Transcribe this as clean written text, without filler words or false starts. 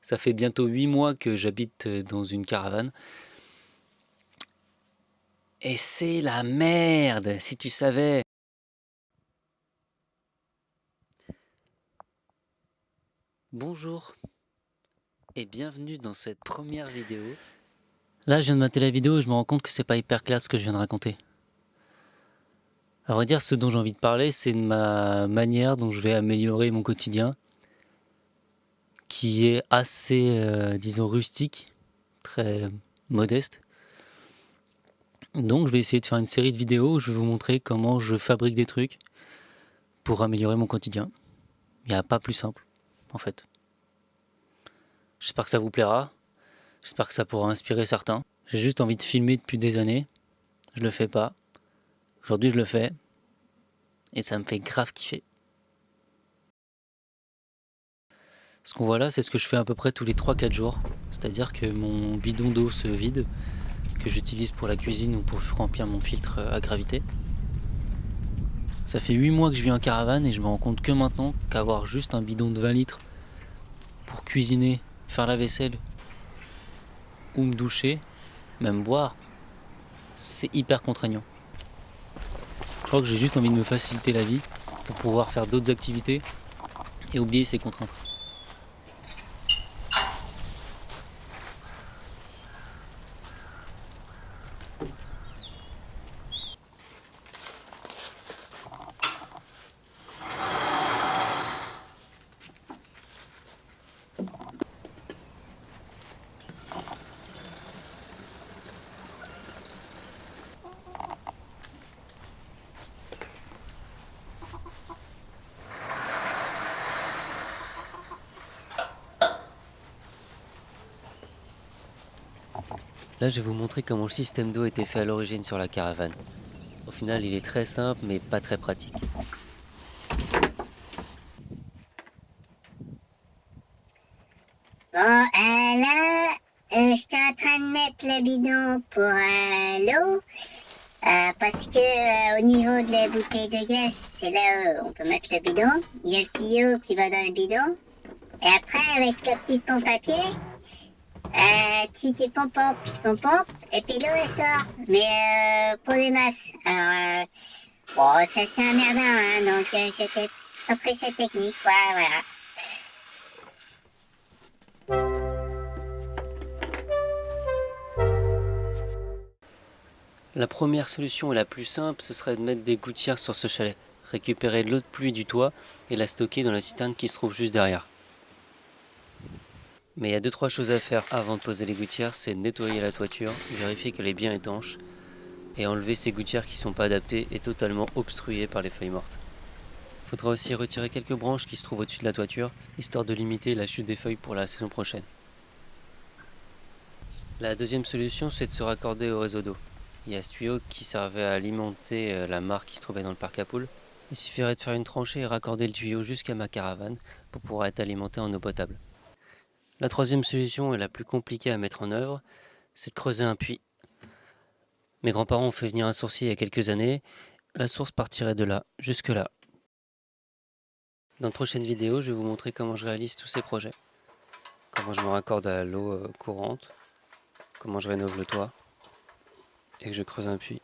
Ça fait bientôt 8 mois que j'habite dans une caravane. Et c'est la merde, si tu savais. Bonjour et bienvenue dans cette première vidéo. Là, je viens de mater la vidéo et je me rends compte que c'est pas hyper clair ce que je viens de raconter. À vrai dire, ce dont j'ai envie de parler, c'est de ma manière dont je vais améliorer mon quotidien, qui est assez, disons, rustique, très modeste. Donc je vais essayer de faire une série de vidéos où je vais vous montrer comment je fabrique des trucs pour améliorer mon quotidien. Il n'y a pas plus simple, en fait. J'espère que ça vous plaira, j'espère que ça pourra inspirer certains. J'ai juste envie de filmer depuis des années, je le fais pas. Aujourd'hui je le fais, et ça me fait grave kiffer. Ce qu'on voit là, c'est ce que je fais à peu près tous les 3-4 jours. C'est-à-dire que mon bidon d'eau se vide, que j'utilise pour la cuisine ou pour remplir mon filtre à gravité. Ça fait 8 mois que je vis en caravane et je me rends compte que maintenant qu'avoir juste un bidon de 20 litres pour cuisiner, faire la vaisselle ou me doucher, même boire, c'est hyper contraignant. Je crois que j'ai juste envie de me faciliter la vie pour pouvoir faire d'autres activités et oublier ces contraintes. Là, je vais vous montrer comment le système d'eau était fait à l'origine sur la caravane. Au final, il est très simple mais pas très pratique. Bon, là, j'étais en train de mettre le bidon pour l'eau, parce que au niveau de la bouteille de gaz, c'est là où on peut mettre le bidon. Il y a le tuyau qui va dans le bidon. Et après, avec la petite pompe à pied, tu pompes, et puis l'eau elle sort, mais pour des masses. Alors, bon, ça c'est emmerdant, hein, donc j'étais pas pris cette technique, quoi, voilà. La première solution et la plus simple, ce serait de mettre des gouttières sur ce chalet, récupérer de l'eau de pluie du toit et la stocker dans la citerne qui se trouve juste derrière. Mais il y a 2-3 choses à faire avant de poser les gouttières, c'est de nettoyer la toiture, vérifier qu'elle est bien étanche et enlever ces gouttières qui ne sont pas adaptées et totalement obstruées par les feuilles mortes. Il faudra aussi retirer quelques branches qui se trouvent au-dessus de la toiture, histoire de limiter la chute des feuilles pour la saison prochaine. La deuxième solution, c'est de se raccorder au réseau d'eau. Il y a ce tuyau qui servait à alimenter la mare qui se trouvait dans le parc à poules. Il suffirait de faire une tranchée et raccorder le tuyau jusqu'à ma caravane pour pouvoir être alimenté en eau potable. La troisième solution est la plus compliquée à mettre en œuvre, c'est de creuser un puits. Mes grands-parents ont fait venir un sourcier il y a quelques années, la source partirait de là, jusque là. Dans de prochaines vidéos, je vais vous montrer comment je réalise tous ces projets. Comment je me raccorde à l'eau courante, comment je rénove le toit et que je creuse un puits.